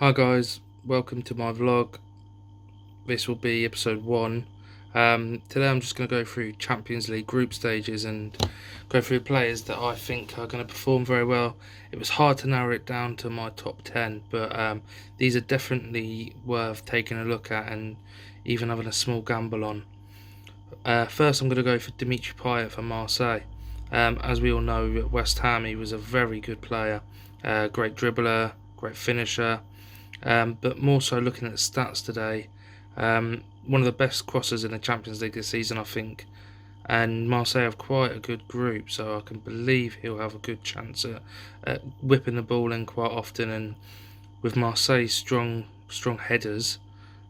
Hi guys, welcome to my vlog. This will be episode 1. Today I'm just going to go through Champions League group stages and go through players that I think are going to perform very well. It was hard to narrow it down to my top 10, but these are definitely worth taking a look at and even having a small gamble on. First I'm going to go for Dimitri Payet for Marseille. As we all know, at West Ham he was a very good player, great dribbler, great finisher. But more so looking at the stats today, one of the best crossers in the Champions League this season, I think, and Marseille have quite a good group, so I can believe he'll have a good chance at whipping the ball in quite often. And with Marseille's strong headers,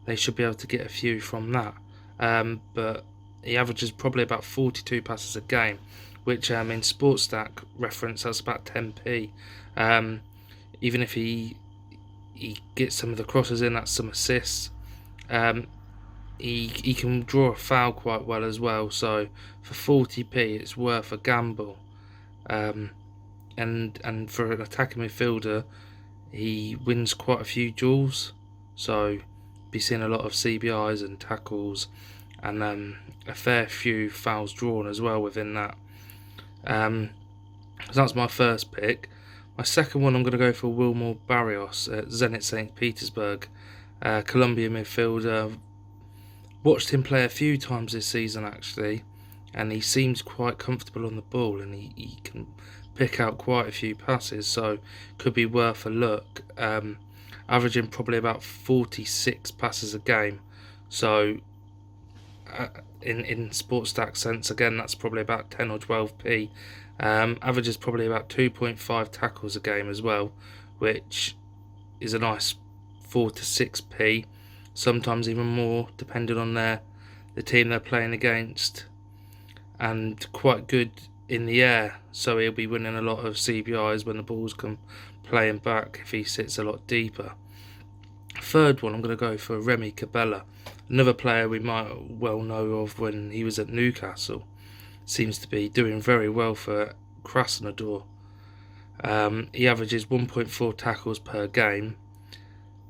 they should be able to get a few from that. But he averages probably about 42 passes a game, which in Sportstack reference that's about 10p. Even if he gets some of the crosses in, that's some assists. He can draw a foul quite well as well, so for 40p it's worth a gamble. And for an attacking midfielder, he wins quite a few duels, so be seeing a lot of CBIs and tackles, and a fair few fouls drawn as well within that. So that's my first pick. My second one, I'm going to go for Wilmore Barros at Zenit St. Petersburg, Colombian midfielder. Watched him play a few times this season actually, and he seems quite comfortable on the ball, and he can pick out quite a few passes, so could be worth a look. Averaging probably about 46 passes a game, so in sports stack sense, again, that's probably about 10 or 12p. Averages probably about 2.5 tackles a game as well, which is a nice 4 to 6p, sometimes even more depending on the team they're playing against, and quite good in the air, so he'll be winning a lot of CBIs when the balls come playing back if he sits a lot deeper. Third one, I'm going to go for Remy Cabela, another player we might well know of when he was at Newcastle. Seems to be doing very well for Krasnodar. He averages 1.4 tackles per game,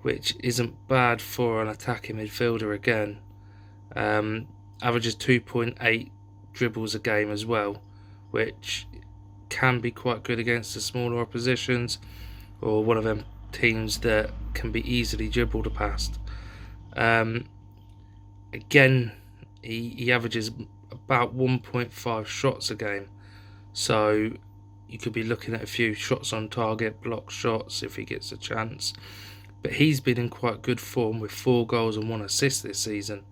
which isn't bad for an attacking midfielder again. Averages 2.8 dribbles a game as well, which can be quite good against the smaller oppositions or one of them teams that can be easily dribbled past. Again, he averages about 1.5 shots a game, so you could be looking at a few shots on target, block shots if he gets a chance. But he's been in quite good form with 4 goals and 1 assist this season,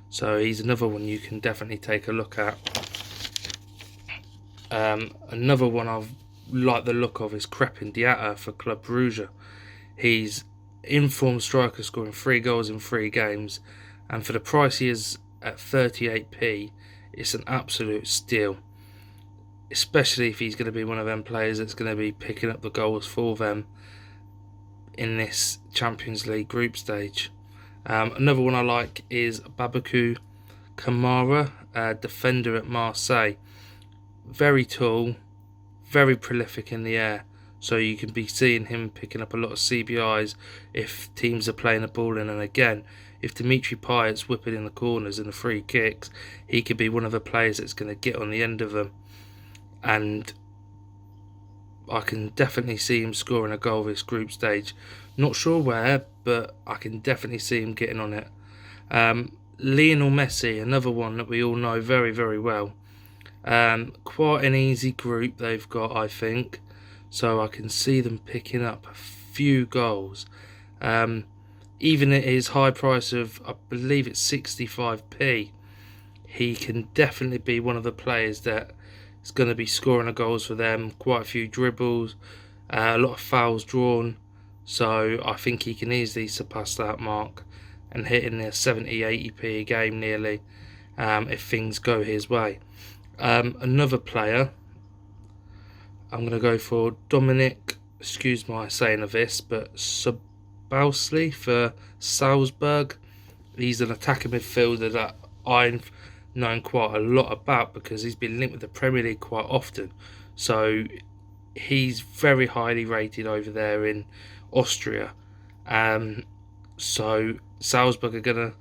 so he's another one you can definitely take a look at. Another one I've liked the look of is Crepin Diatta for Club Brugge. He's in-form striker, scoring 3 goals in 3 games, and for the price he is at 38p, it's an absolute steal, especially if he's going to be one of them players that's going to be picking up the goals for them in this Champions League group stage. Another one I like is Babou Kamara, defender at Marseille. Very tall, very prolific in the air, so you can be seeing him picking up a lot of CBIs if teams are playing the ball in. And again, if Dimitri Payet's whipping in the corners and the free kicks, he could be one of the players that's going to get on the end of them. And I can definitely see him scoring a goal this group stage. Not sure where, but I can definitely see him getting on it. Leonel Messi, another one that we all know very, very well. Quite an easy group they've got, I think, so I can see them picking up a few goals. Even at his high price of, I believe it's 65p, he can definitely be one of the players that is going to be scoring the goals for them. Quite a few dribbles, a lot of fouls drawn, so I think he can easily surpass that mark and hit in the 70-80p a game nearly, if things go his way. Another player, I'm going to go for Dominic, excuse my saying of this, but Ceballos for Salzburg. He's an attacking midfielder that I've known quite a lot about because he's been linked with the Premier League quite often, so he's very highly rated over there in Austria. So Salzburg are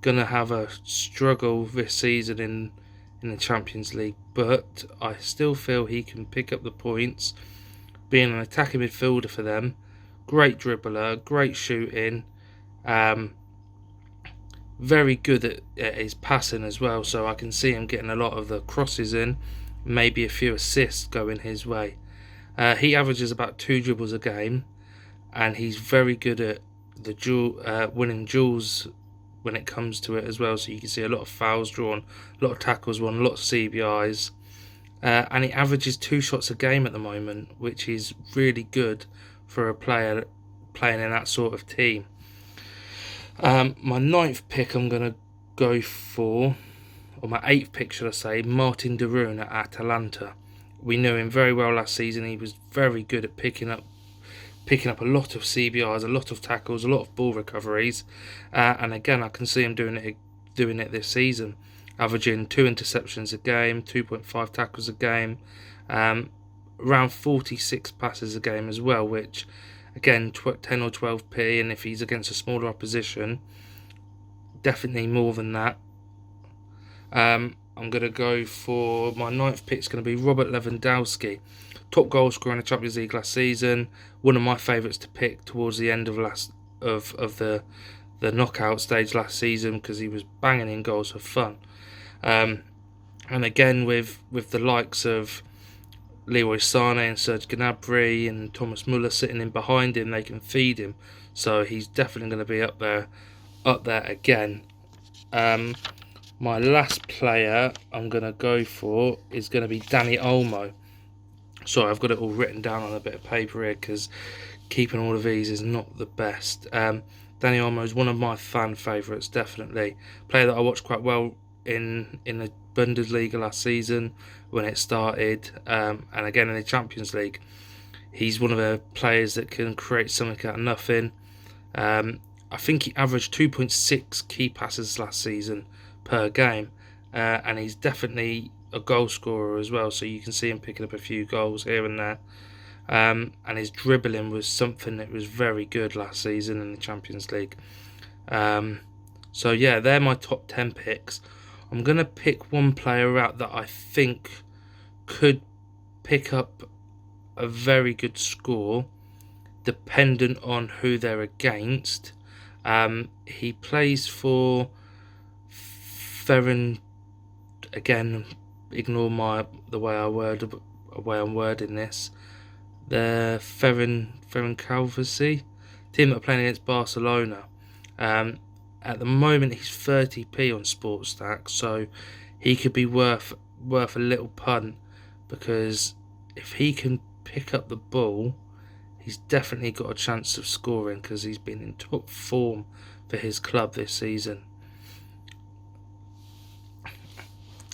gonna have a struggle this season in the Champions League, but I still feel he can pick up the points, being an attacking midfielder for them. Great dribbler, great shooting, very good at his passing as well, so I can see him getting a lot of the crosses in, maybe a few assists going his way. He averages about 2 dribbles a game, and he's very good at the winning duels when it comes to it as well, so you can see a lot of fouls drawn, a lot of tackles won, a lot of CBIs, and he averages 2 shots a game at the moment, which is really good for a player playing in that sort of team. My 9th pick I'm going to go for, or my 8th pick should I say, Martin de Roon at Atalanta. We knew him very well last season. He was very good at picking up a lot of CBRs, a lot of tackles, a lot of ball recoveries, and again I can see him doing it this season, averaging 2 interceptions a game, 2.5 tackles a game, around 46 passes a game as well, which again 10 or 12p, and if he's against a smaller opposition, definitely more than that. I'm going to go for my 9th pick. Is going to be Robert Lewandowski, top goal scorer in the Champions League last season. One of my favourites to pick towards the end of the knockout stage last season, because he was banging in goals for fun. And again with the likes of Leroy Sané and Serge Gnabry and Thomas Muller sitting in behind him, they can feed him. So he's definitely going to be up there again. My last player I'm going to go for is going to be Dani Olmo. Sorry, I've got it all written down on a bit of paper here because keeping all of these is not the best. Dani Olmo is one of my fan favourites, definitely. Player that I watched quite well in the Bundesliga last season when it started, and again in the Champions League. He's one of the players that can create something out of nothing. I think he averaged 2.6 key passes last season per game, and he's definitely a goal scorer as well, so you can see him picking up a few goals here and there, and his dribbling was something that was very good last season in the Champions League. So yeah, they're my top 10 picks. I'm going to pick one player out that I think could pick up a very good score dependent on who they're against. He plays for Ferren, again, ignore the way I'm wording this. The Ferencvárosi team that are playing against Barcelona. At the moment he's 30p on Sportstack, so he could be worth a little punt, because if he can pick up the ball, he's definitely got a chance of scoring, because he's been in top form for his club this season.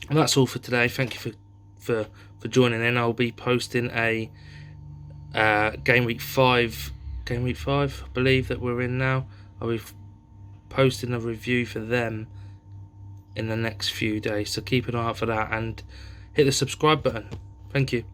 And that's all for today. Thank you for joining in. I'll be posting a game week 5, I believe that we're in now. I'll be posting a review for them in the next few days, so keep an eye out for that and hit the subscribe button. Thank you.